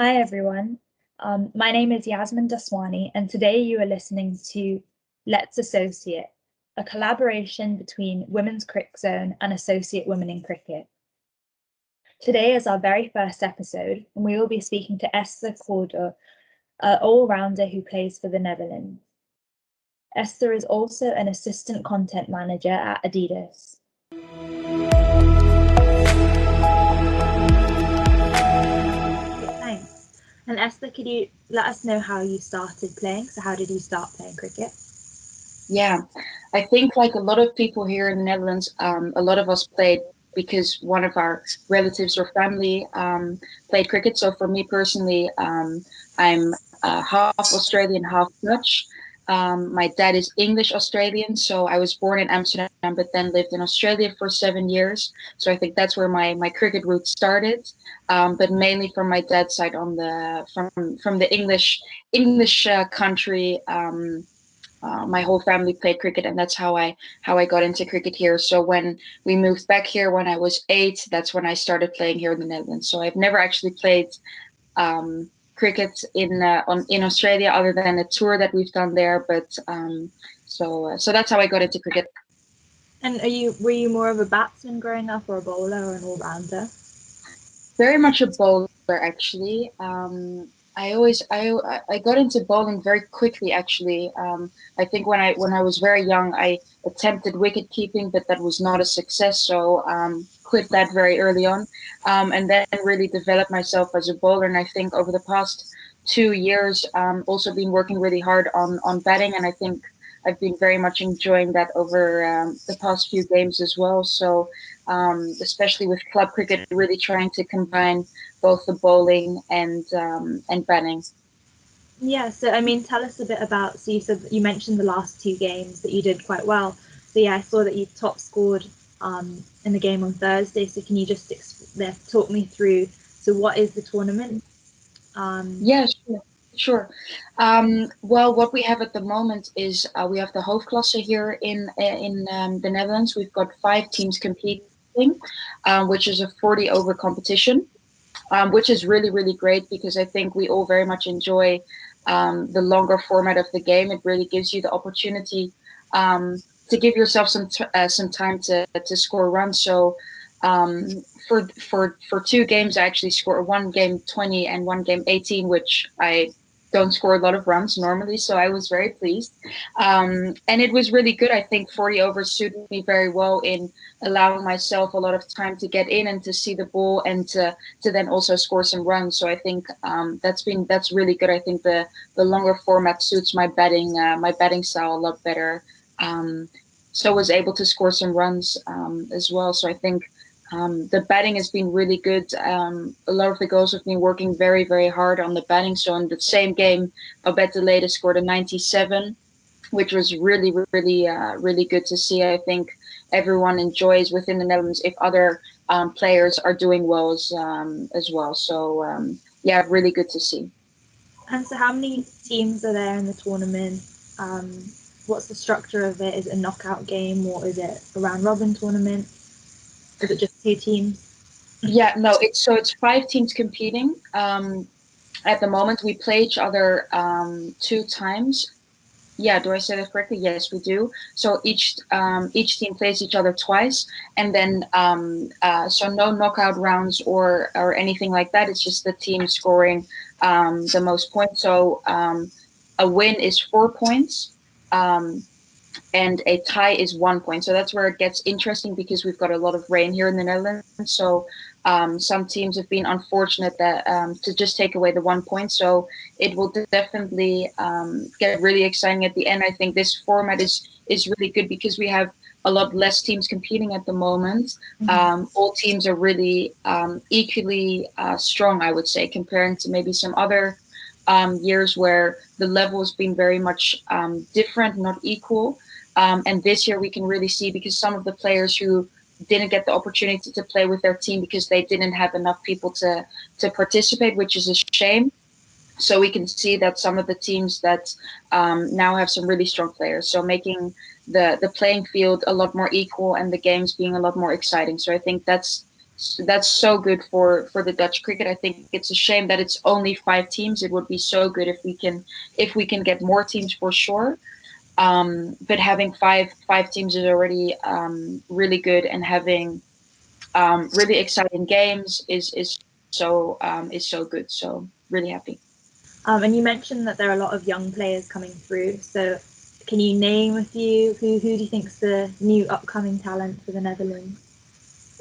Hi, everyone. My name is Yasmin Daswani, and today you are listening to Let's Associate, a collaboration between Women's Criczone and Associate Women in Cricket. Today is our very first episode, and we will be speaking to Esther Corder, an all-rounder who plays for the Netherlands. Esther is also an assistant content manager at Adidas. Thanks. And Esther, could you let us know how you started playing? So how did you start playing cricket? Yeah, I think like a lot of people here in the Netherlands, a lot of us played because one of our relatives or family played cricket. So for me personally, I'm half Australian, half Dutch. My dad is English Australian, so I was born in Amsterdam, but then lived in Australia for 7 years. So I think that's where my cricket roots started. But mainly from my dad's side on the from the English country. My whole family played cricket, and that's how I got into cricket here. So when we moved back here when I was 8, that's when I started playing here in the Netherlands. So I've never actually played cricket in Australia other than a tour that we've done there. But so that's how I got into cricket. And were you more of a batsman growing up or a bowler or an all-rounder? Very much a bowler, actually. I got into bowling very quickly, actually. I think when I was very young, I attempted wicket keeping, but that was not a success. So quit that very early on, and then really developed myself as a bowler. And I think over the past 2 years, also been working really hard on batting, and I think I've been very much enjoying that over the past few games as well. So especially with club cricket, really trying to combine both the bowling and batting. Yeah, so I mean, tell us a bit about. So you said you mentioned the last two games that you did quite well. So yeah, I saw that you top scored in the game on Thursday. So can you just talk me through? So what is the tournament? Yeah, sure. Sure. Well, what we have at the moment is we have the hoofdklasse here in the Netherlands. We've got 5 teams competing, which is a 40 over competition, which is really, really great because I think we all very much enjoy the longer format of the game. It really gives you the opportunity to give yourself some time to score runs. So for 2 games, I actually score one game 20 and one game 18, which I don't score a lot of runs normally. So I was very pleased, and it was really good. I think 40 overs suited me very well in allowing myself a lot of time to get in and to see the ball and to then also score some runs. So I think that's really good. I think the longer format suits my batting style a lot better. Um, so was able to score some runs as well. So I think the batting has been really good. A lot of the girls have been working very, very hard on the batting. So in the same game, Babette Lede scored a 97, which was really, really, really good to see. I think everyone enjoys within the Netherlands if other players are doing well as well. So yeah, really good to see. And so how many teams are there in the tournament? Um, what's the structure of it? Is it a knockout game or is it a round robin tournament? Is it just two teams? Yeah, no, it's 5 teams competing. At the moment, we play each other 2 times. Yeah, do I say that correctly? Yes, we do. So each team plays each other twice, and then so no knockout rounds or anything like that. It's just the team scoring the most points. So a win is 4 points. And a tie is 1 point. So that's where it gets interesting because we've got a lot of rain here in the Netherlands. So some teams have been unfortunate that to just take away the 1 point. So it will definitely get really exciting at the end. I think this format is really good because we have a lot less teams competing at the moment. All teams are really equally strong, I would say, comparing to maybe some other years where the level has been very much different, not equal. And this year we can really see because some of the players who didn't get the opportunity to play with their team because they didn't have enough people to participate, which is a shame. So we can see that some of the teams that now have some really strong players, so making the playing field a lot more equal and the games being a lot more exciting. So I think that's that's so good for the Dutch cricket. I think it's a shame that it's only 5 teams. It would be so good if we can get more teams for sure. But having five teams is already really good, and having really exciting games is so good. So really happy. And you mentioned that there are a lot of young players coming through. So can you name a few? Who do you think's the new upcoming talent for the Netherlands?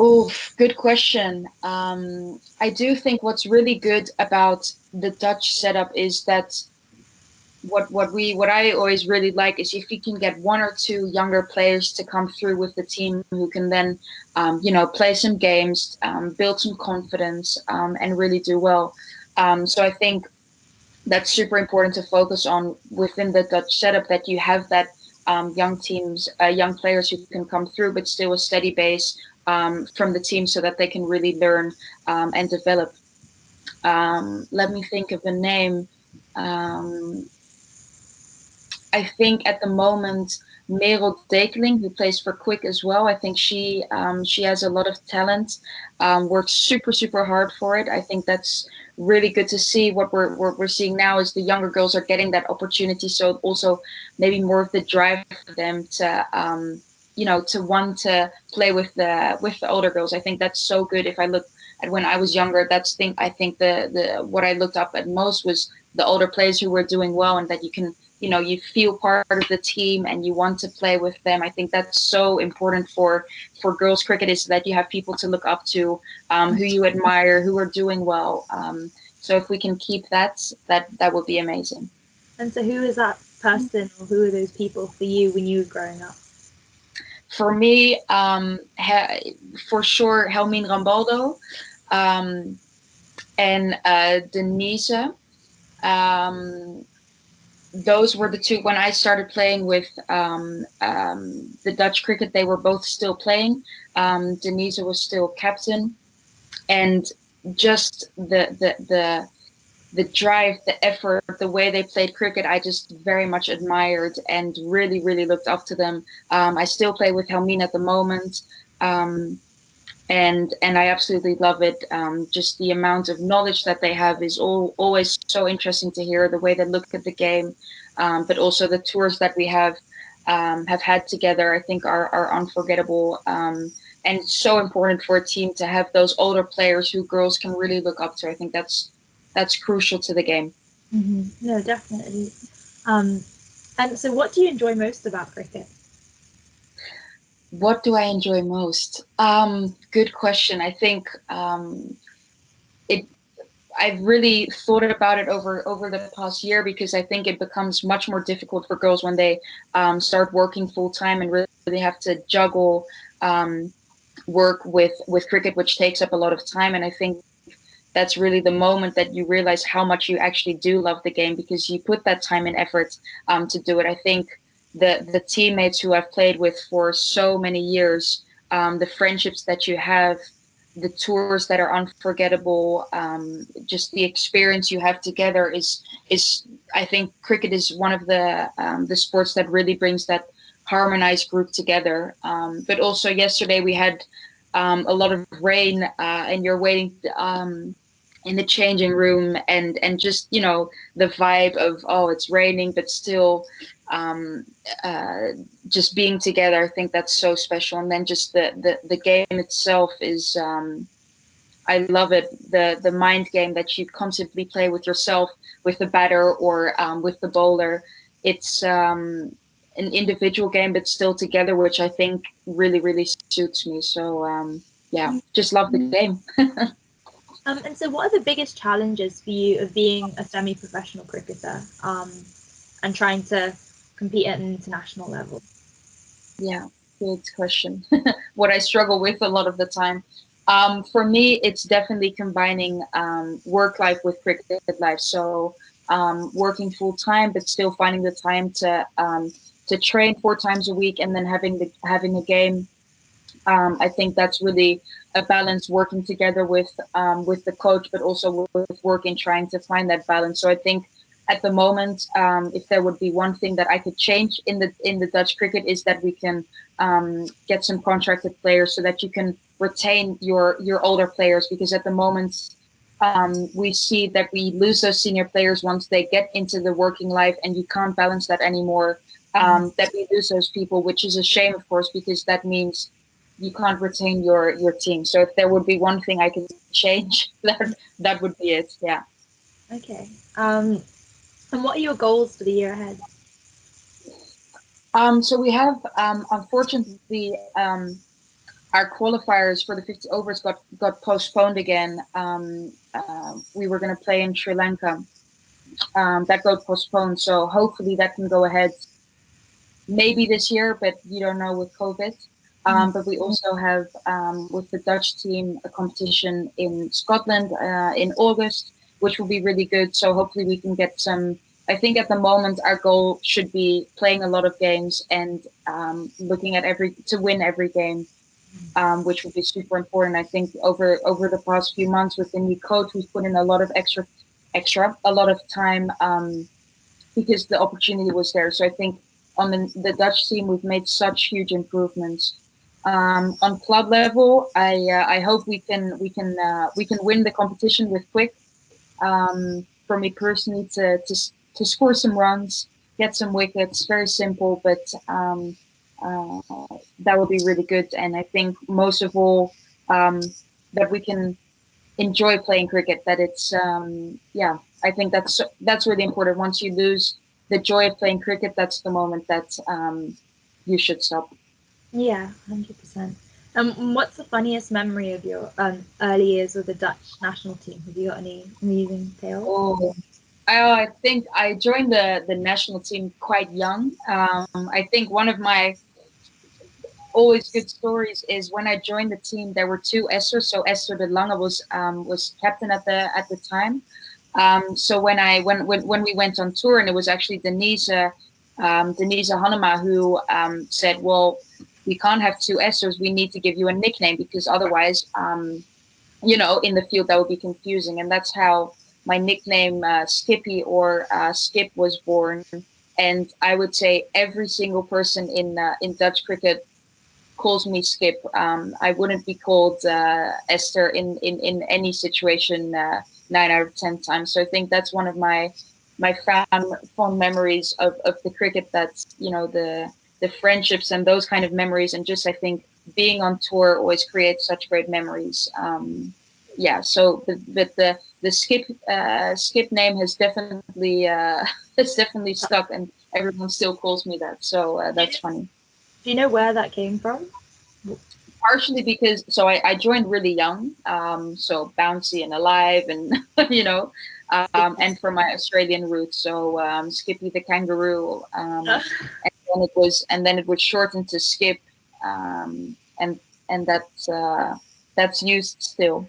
Oh, good question. I do think what's really good about the Dutch setup is that what I always really like is if you can get 1 or 2 younger players to come through with the team who can then play some games, build some confidence, and really do well. So I think that's super important to focus on within the Dutch setup, that you have that young teams, young players who can come through, but still a steady base from the team, so that they can really learn and develop. Let me think of a name. Um, I think at the moment, Merel Dekeling, who plays for Quick as well, I think she has a lot of talent. Works super hard for it. I think that's really good to see. What we're seeing now is the younger girls are getting that opportunity. So also maybe more of the drive for them to to want to play with the older girls. I think that's so good. If I look at when I was younger, I think the what I looked up at most was the older players who were doing well, and that you can you feel part of the team and you want to play with them. I think that's so important for girls cricket, is that you have people to look up to, who you admire, who are doing well. So if we can keep that would be amazing. And so who is that person, or who are those people for you when you were growing up? For me, for sure, Helmine Rambaldo, um, and Denise. Um, those were the two when I started playing with the Dutch cricket. They were both still playing. Denise was still captain, and just the drive, the effort, the way they played cricket, I just very much admired and really looked up to them. I still play with Helmine at the moment. Um, and I absolutely love it. Just the amount of knowledge that they have is always so interesting to hear. The way they look at the game, but also the tours that we have had together, I think are unforgettable. And so important for a team to have those older players who girls can really look up to. I think that's crucial to the game. Mm-hmm. No, definitely. Um, and so, what do you enjoy most about cricket? What do I enjoy most? Good question. I think it I've really thought about it over the past year, because I think it becomes much more difficult for girls when they start working full time and really have to juggle work with cricket, which takes up a lot of time. And I think that's really the moment that you realize how much you actually do love the game, because you put that time and effort to do it. I think the teammates who I've played with for so many years, the friendships that you have, the tours that are unforgettable, just the experience you have together is I think cricket is one of the sports that really brings that harmonized group together. But also yesterday we had a lot of rain, and you're waiting in the changing room, and just the vibe of, oh, it's raining, but still um, uh, just being together. I think that's so special. And then just the game itself is I love it. The mind game that you constantly play with yourself, with the batter, or with the bowler. It's an individual game, but still together, which I think really suits me. So yeah, just love the game. And so, what are the biggest challenges for you of being a semi-professional cricketer, and trying to compete at an international level? Yeah, good question. What I struggle with a lot of the time. For me, it's definitely combining work life with cricket life. So working full time, but still finding the time to train 4 times a week, and then having a game. I think that's really a balance, working together with the coach, but also with working, trying to find that balance. So I think at the moment, if there would be one thing that I could change in the Dutch cricket, is that we can get some contracted players, so that you can retain your older players, because at the moment we see that we lose those senior players once they get into the working life, and you can't balance that anymore. That we lose those people, which is a shame, of course, because that means you can't retain your team. So if there would be one thing I could change, that would be it. Yeah. Okay. And what are your goals for the year ahead? So we have, unfortunately, our qualifiers for the 50 overs got postponed again. We were going to play in Sri Lanka. That got postponed. So hopefully that can go ahead maybe this year, but you don't know with COVID. But we also have, with the Dutch team, a competition in Scotland in August, which will be really good. So hopefully we can get some. I think at the moment our goal should be playing a lot of games and looking at to win every game, which would be super important. I think over the past few months with the new coach, we've put in a lot of a lot of time, because the opportunity was there. So I think on the Dutch team, we've made such huge improvements. On club level, I hope we can win the competition with Quick. For me personally, to score some runs, get some wickets, very simple, but uh, that would be really good. And I think most of all, that we can enjoy playing cricket. That it's yeah, I think that's really important. Once you lose the joy of playing cricket, that's the moment that you should stop. Yeah, 100%. What's the funniest memory of your early years with the Dutch national team? Have you got any amusing tales? Oh, I think I joined the national team quite young. I think one of my always good stories is when I joined the team, there were two Esther. So Esther de Lange was captain at the time. So when we went on tour, and it was actually Denise Hanema who said, "Well, we can't have two Esthers. We need to give you a nickname, because otherwise, in the field that would be confusing." And that's how my nickname Skippy, or Skip, was born. And I would say every single person in Dutch cricket calls me Skip. I wouldn't be called Esther in any situation 9 out of 10 times. So I think that's one of my fond memories of the cricket. That's the friendships and those kind of memories, and just I think being on tour always creates such great memories. Yeah. So the Skip name has definitely has definitely stuck, and everyone still calls me that. So that's funny. Do you know where that came from? Partially because I joined really young, so bouncy and alive, and and from my Australian roots, so Skippy the kangaroo, and then it was shortened to Skip, and that's used still.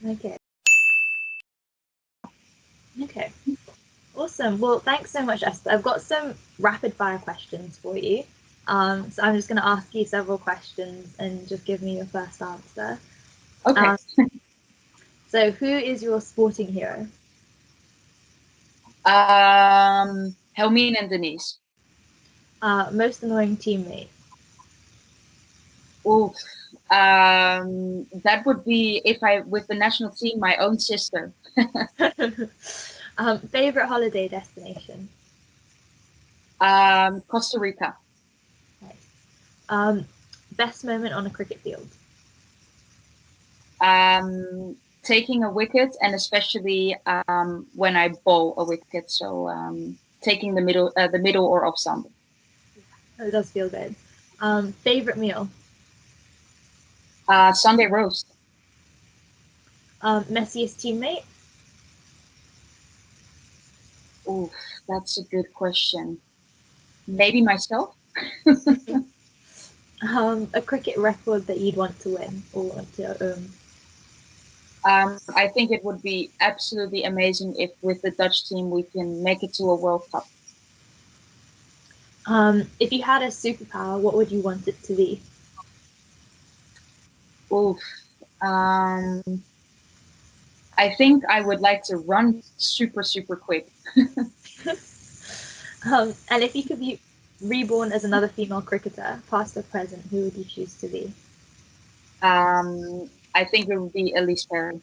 Okay. Okay. Awesome. Well, thanks so much, Esther. I've got some rapid fire questions for you. So I'm just going to ask you several questions and just give me your first answer. Okay. So who is your sporting hero? Helmine and Denise. Most annoying teammate? Oof. That would be, if I with the national team, my own sister. Favorite holiday destination? Costa Rica. Nice. Best moment on a cricket field? Taking a wicket, and especially when I bowl a wicket. So taking the middle or off stump. It does feel good. Favorite meal? Sunday roast. Messiest teammate? Ooh, that's a good question. Maybe myself. A cricket record that you'd want to win or want to own? I think it would be absolutely amazing if with the Dutch team we can make it to a World Cup. If you had a superpower, what would you want it to be? Oof. Um, I think I would like to run super, super quick. And if you could be reborn as another female cricketer, past or present, who would you choose to be? I think it would be Elise Perry.